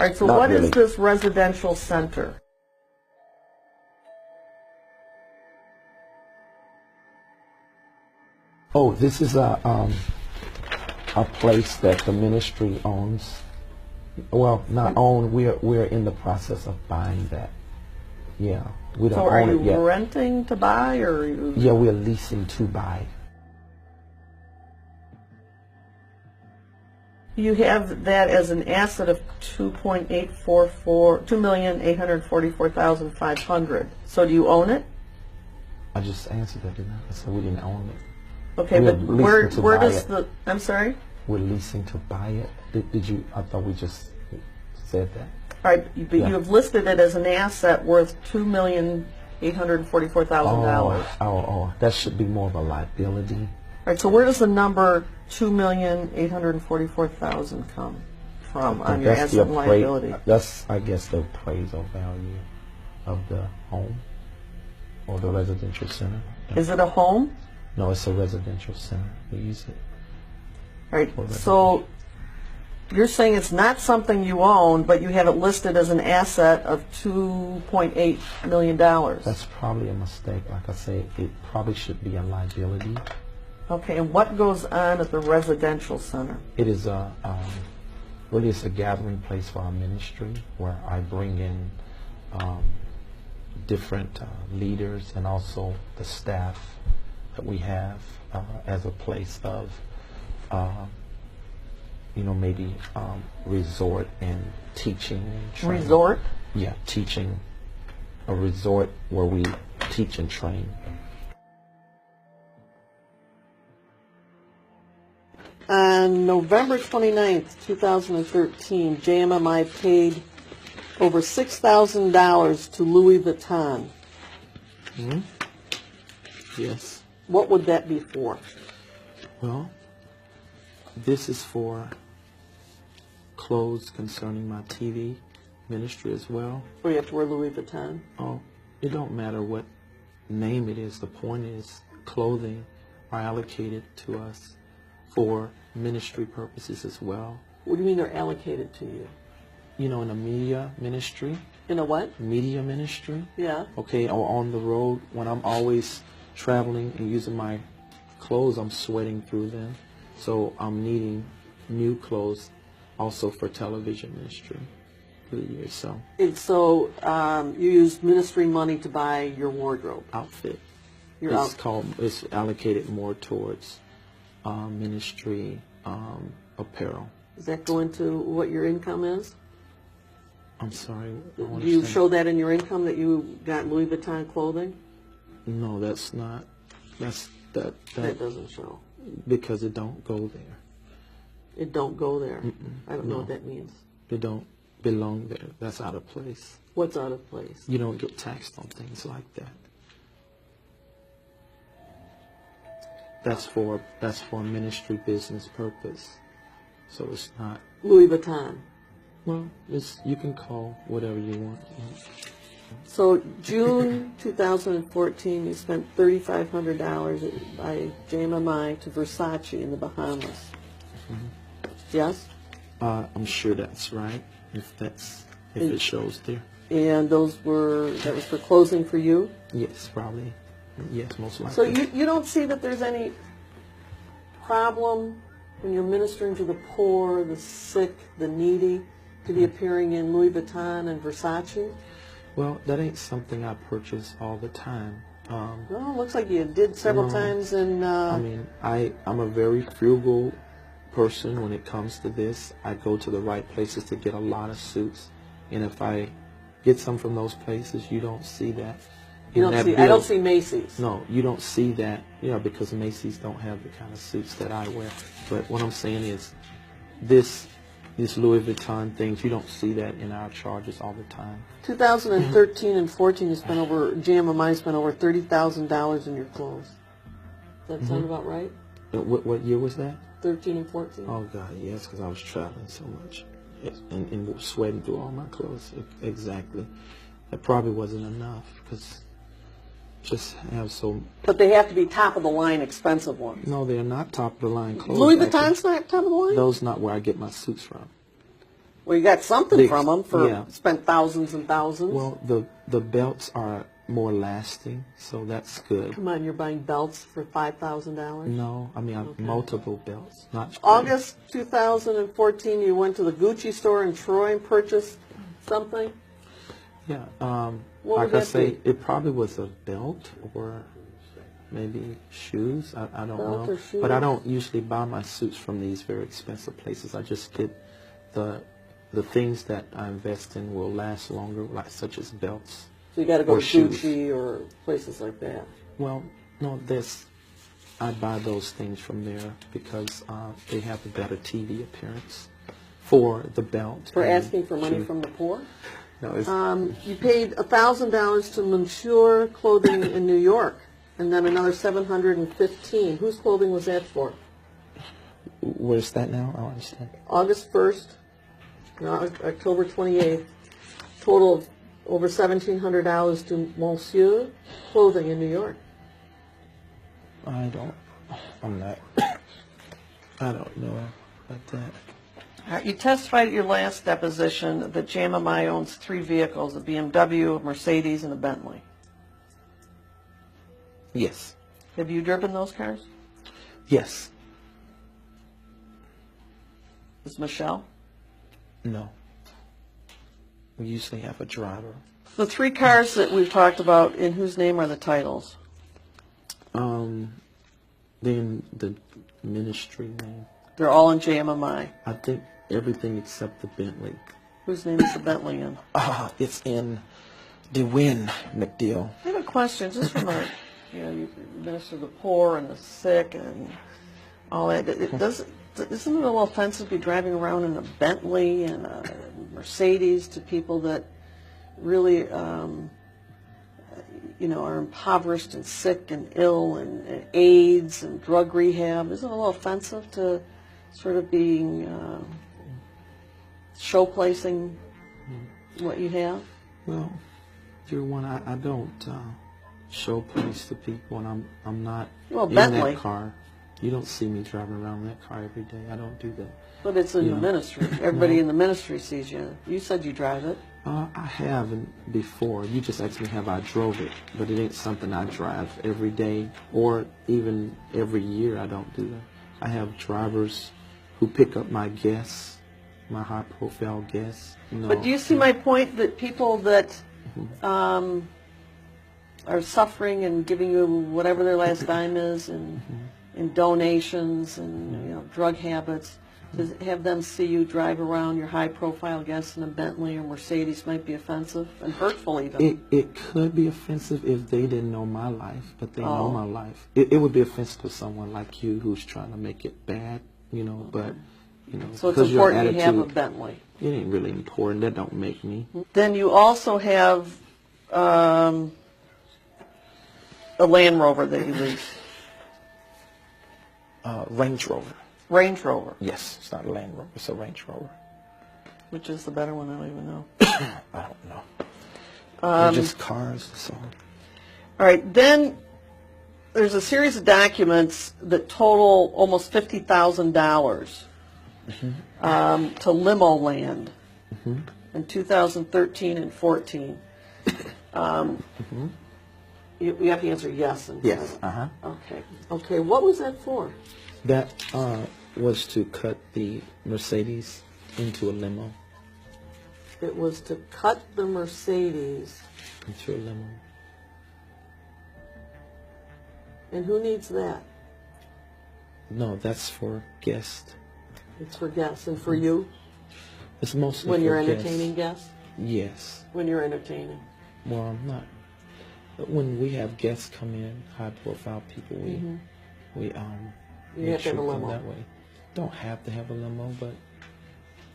All right, so Not what really. is this residential center? Oh, this is a place that the ministry owns. Well, not own. We're in the process of buying that. Yeah, we don't So are own you it yet. renting to buy, or are you... Yeah, we're leasing to buy. You have that as an asset of $2,844,500. So do you own it? I just answered that, didn't I? I said we didn't own it. Okay, We're but leasing to where buy does it. the... I'm sorry? We're leasing to buy it. Did you? I thought we just said that. All right, but Yeah. you have listed it as an asset worth $2,844,000. Oh, that should be more of a liability. All right, so where does the number $2,844,000 come from on your asset and liability? That's, I guess, the appraisal value of the home or the residential center. Is it a home? No, it's a residential center. We use it. All right, so you're saying it's not something you own, but you have it listed as an asset of $2.8 million. That's probably a mistake. Like I say, it probably should be a liability. Okay, and what goes on at the residential center? It is really it's a gathering place for our ministry where I bring in different leaders and also the staff that we have as a place of maybe resort and teaching and training. Resort? Yeah, teaching. A resort where we teach and train. On November 29th, 2013, JMMI paid over $6,000 to Louis Vuitton. Mm-hmm. Yes. What would that be for? Well, this is for clothes concerning my TV ministry as well. So you have to wear Louis Vuitton? Oh, it don't matter what name it is. The point is clothing are allocated to us for ministry purposes as well. What do you mean they're allocated to you? You know, in a media ministry. In a what? Media ministry. Yeah. Okay, or on the road, when I'm always traveling and using my clothes, I'm sweating through them. So I'm needing new clothes also for television ministry for the year. So. And so you use ministry money to buy your wardrobe? Outfit. Your It's allocated more towards ministry apparel. Does that go into what your income is? I'm sorry. Do you show that in your income that you got Louis Vuitton clothing? No, that's not. That doesn't show. Because it don't go there. It don't go there. I don't know No. what that means. It don't belong there. That's out of place. What's out of place? You don't get taxed on things like that. That's for ministry business purpose. So it's not. Louis Vuitton. Well, you can call whatever you want. So June 2014, you spent $3,500 by JMMI to Versace in the Bahamas. Yes? I'm sure that's right. If it shows there. And that was for clothing for you? Yes, probably. Yes, most likely. So you don't see that there's any problem when you're ministering to the poor, the sick, the needy, to be appearing in Louis Vuitton and Versace? Well, that ain't something I purchase all the time. Well, it looks like you did several times in... I mean, I'm a very frugal person when it comes to this. I go to the right places to get a lot of suits. And if I get some from those places, you don't see that. I don't see Macy's. No, you don't see that, because Macy's don't have the kind of suits that I wear. But what I'm saying is, this Louis Vuitton things, you don't see that in our charges all the time. 2013 and 14, JMMI spent over $30,000 in your clothes. Does that sound about right? What year was that? 13 and 14. Oh God, yes, because I was traveling so much, and sweating through all my clothes. Exactly. That probably wasn't enough because. Just have so. But they have to be top of the line, expensive ones. No, they're not top of the line clothes. Louis Vuitton's not top of the line. Those not where I get my suits from. Well, you got something from them for yeah. spent thousands and thousands. Well, the belts are more lasting, so that's good. Come on, you're buying belts for $5,000? No, I mean multiple belts, not August 2014, you went to the Gucci store in Troy and purchased something? Yeah, What like would I that say, be? it probably was a belt or maybe shoes. I don't Belt know. or shoes? But I don't usually buy my suits from these very expensive places. I just get the things that I invest in will last longer, like such as belts. So you got to go Or to shoes. Gucci or places like that. Well, no, I buy those things from there because they have a better TV appearance for the belt. For and asking for money shoe. from the poor? No, it's, You paid $1,000 to Monsieur Clothing in New York, and then another $715. Whose clothing was that for? where's that now? I don't understand. August 1st, October 28th, total of over $1,700 to Monsieur Clothing in New York. I don't know about that. You testified at your last deposition that GoddanmIt owns 3 vehicles, a BMW, a Mercedes, and a Bentley. Yes. Have you driven those cars? Yes. Is Michelle? No. We usually have a driver. The 3 cars that we've talked about, in whose name are the titles? Then the ministry name. They're all in GoddanmIt. I think everything except the Bentley. Whose name is the Bentley in? It's in DeWin McDill. I have a question, just from a, you minister to the poor and the sick and all that. Isn't it a little offensive to be driving around in a Bentley and a Mercedes to people that really, are impoverished and sick and ill and AIDS and drug rehab? Isn't it a little offensive to sort of being showplacing what you have? Well, dear one, I don't show place to people, and I'm not in Bentley. that car. You don't see me driving around that car every day. I don't do that. But it's in You the know. ministry. Everybody No. in the ministry sees you. You said you drive it. I haven't before. You just asked me have I drove it, but it ain't something I drive every day or even every year. I don't do that. I have drivers who pick up my guests, my high-profile guests. But do you see my point that people that are suffering and giving you whatever their last dime is and in donations and drug habits, to have them see you drive around your high-profile guests in a Bentley or Mercedes might be offensive and hurtful even. It could be offensive if they didn't know my life, but they know my life. It would be offensive to someone like you who's trying to make it bad, but, So it's because your important you have a attitude, Bentley. it ain't really important. That don't make me. Then you also have a Land Rover that you lease. Range Rover. Range Rover. Yes, it's not a Land Rover. It's a Range Rover. Which is the better one? I don't even know. I don't know. They're just cars, so. All right, then there's a series of documents that total almost $50,000 to Limo Land in 2013 and 14. You have to answer yes. Yes. Okay. What was that for? That was to cut the Mercedes into a limo. It was to cut the Mercedes. Into a limo. And who needs that? No, that's for guests. It's for guests and for you It's mostly when for you're guests. entertaining guests? Yes. When you're entertaining. Well, I'm not. But when we have guests come in, high-profile people, we You we have to treat have a them limo. that way. Don't have to have a limo, but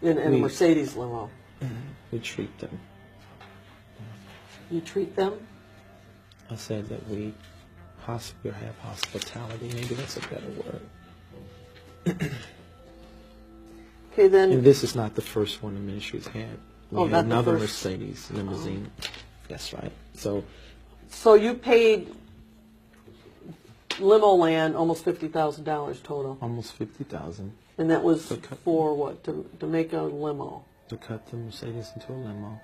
In a We- Mercedes limo. we treat them. You treat them? I said that we have hospitality. Maybe that's a better word. Okay, then. And this is not the first one the ministry's had. We Oh, had not the another first. Mercedes limousine. That's right. So So you paid Limo Land almost $50,000 total, almost 50,000. and that was Okay. for what? To make a limo. to cut the Mercedes into a limo.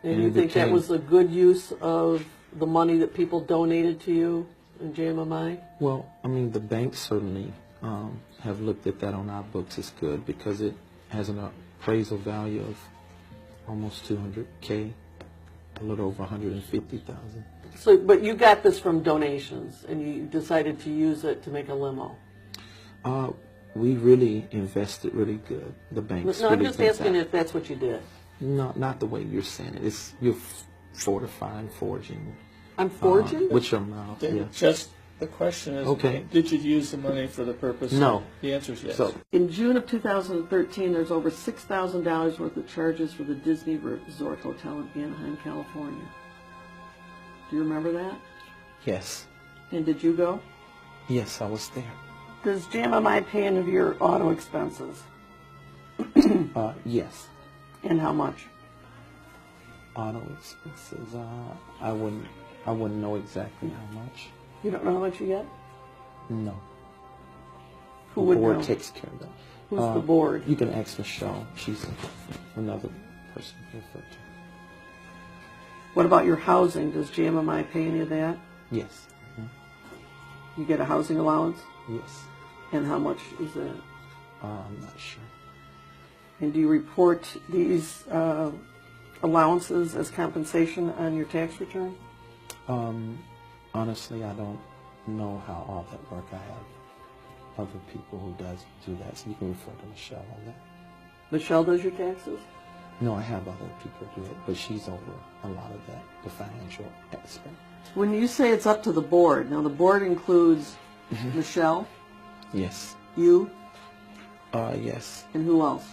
And you think that was a good use of the money that people donated to you in JMMI? Well, I mean, the banks certainly have looked at that on our books as good because it has an appraisal value of almost $200K, a little over $150,000. So, but you got this from donations, and you decided to use it to make a limo. We really invested really good. The banks. No, really I'm just think asking that. if that's what you did. No, not the way you're saying it. It's you're fortifying, forging. I'm forging? With your mouth. Then Yeah. Just the question is, Okay. did you use the money for the purpose? No. The answer is yes. So In June of 2013, there's over $6,000 worth of charges for the Disney Resort Hotel in Anaheim, California. Do you remember that? yes, And did you go? yes, I was there. Does JMMI pay any of your auto expenses? Yes. And how much? Auto expenses. I wouldn't know exactly how much. You don't know how much you get? No. Who The would board know? takes care of that. Who's the board? You can ask Michelle. She's another person you refer to. What about your housing? Does JMMI pay any of that? Yes. You get a housing allowance? Yes. And how much is that? I'm not sure. And do you report these allowances as compensation on your tax return? Honestly, I don't know how all that works. I have other people who do that, so you can refer to Michelle on that. Michelle does your taxes? No, I have other people do it, but she's over a lot of that, the financial aspect. When you say it's up to the board, now the board includes Michelle, Yes. you, Yes. and who else?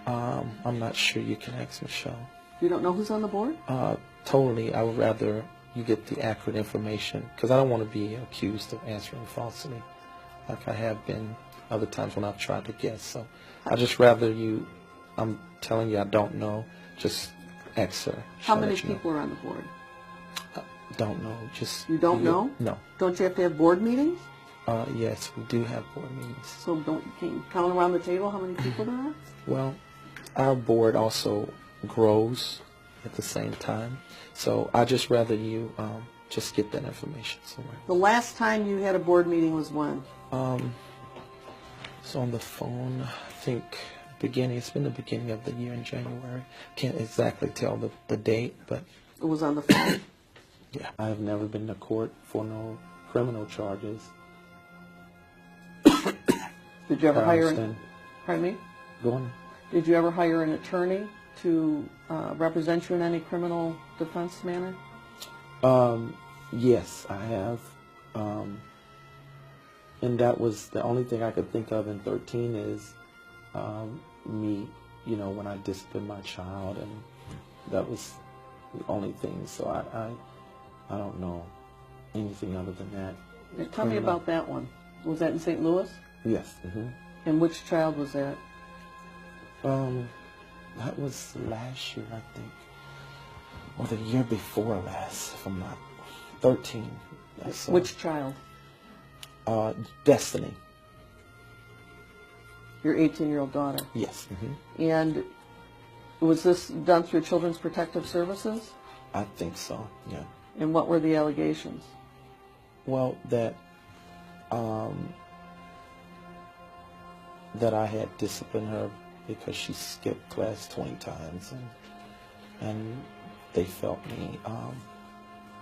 I'm not sure. You can ask Michelle. You don't know who's on the board? Totally. I would rather you get the accurate information because I don't want to be accused of answering falsely, like I have been other times when I've tried to guess. So I just rather you. I'm telling you, I don't know. Just ask her. How She'll many let you know. people are on the board? Don't know. Just You don't know? No. Don't you have to have board meetings? Yes, we do have board meetings. So can you count around the table how many people there are? Well, our board also grows at the same time. So I just rather you just get that information somewhere. The last time you had a board meeting was when? So on the phone, I think it's been the beginning of the year in January. Can't exactly tell the date, but It was on the phone. yeah. I have never been to court for no criminal charges. Did you ever hire Austin. pardon me? Go on. Did you ever hire an attorney to represent you in any criminal defense manner? Yes, I have. And that was the only thing I could think of in 13 is me, when I disciplined my child, and that was the only thing. So I don't know anything other than that. Tell me about that one. Was that in St. Louis? Yes. Mm-hmm. And which child was that? That was last year, I think, or the year before last, if I'm not 13. That's, Which child? Destiny. Your 18-year-old daughter. Yes. Mm-hmm. And was this done through Children's Protective Services? I think so. Yeah. And what were the allegations? Well, that I had disciplined her because she skipped class 20 times, and they felt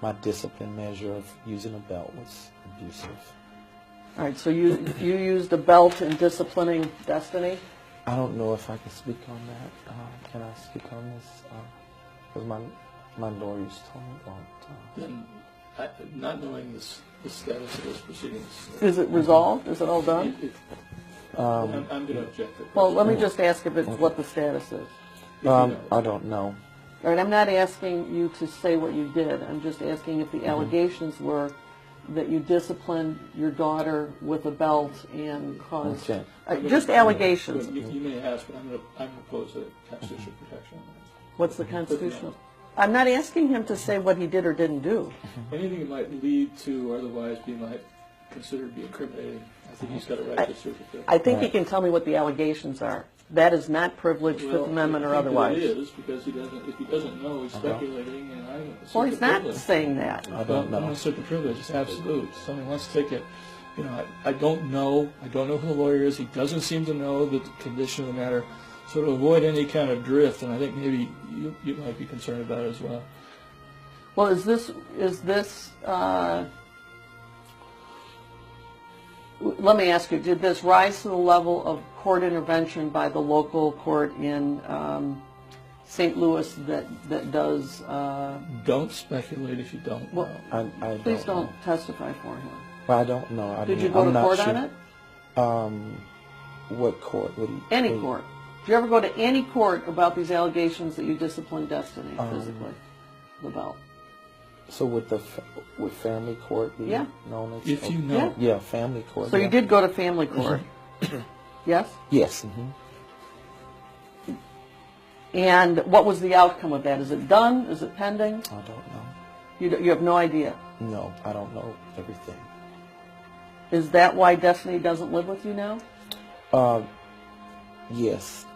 my discipline measure of using a belt was abusive. All right, so you used a belt in disciplining Destiny? I don't know if I can speak on that. Can I speak on this? Because my lawyers told me it won't. Then, not knowing the status of those proceedings. Is it resolved? Is it all done? I'm going to object to that. Well, let me just ask if it's what the status is. I don't know. All right, I'm not asking you to say what you did. I'm just asking if the allegations were that you disciplined your daughter with a belt and caused... Okay. Just allegations. You may ask, but I'm going to oppose the constitutional protection on that. What's the constitutional? I'm not asking him to say what he did or didn't do. Anything that might lead to or otherwise might considered to be incriminating, I think he's got a right to sue. I think he can tell me what the allegations are. that is not privilege, Fifth Amendment or I think that otherwise. it is, because if he doesn't know, he's speculating, and I assert Well, the he's not privilege. saying that. I don't I'm know. going to assert the privilege. It's absolute. Somebody wants to take it. You know, I don't know. I don't know who the lawyer is. He doesn't seem to know the condition of the matter. So to avoid any kind of drift, and I think maybe you might be concerned about it as well. Well, is this let me ask you, did this rise to the level of court intervention by the local court in St. Louis that does... Don't speculate if you don't know. Well, I please don't know. testify for him. Well, I don't know. Did you go to court on it? What court? Any court. Did you ever go to any court about these allegations that you disciplined Destiny physically? About? So with with family court, Yeah. known as If you know. yeah, family court. So yeah. you did go to family court? Yes? Yes. And what was the outcome of that? Is it done? Is it pending? I don't know. You have no idea. No, I don't know everything. Is that why Destiny doesn't live with you now? Yes,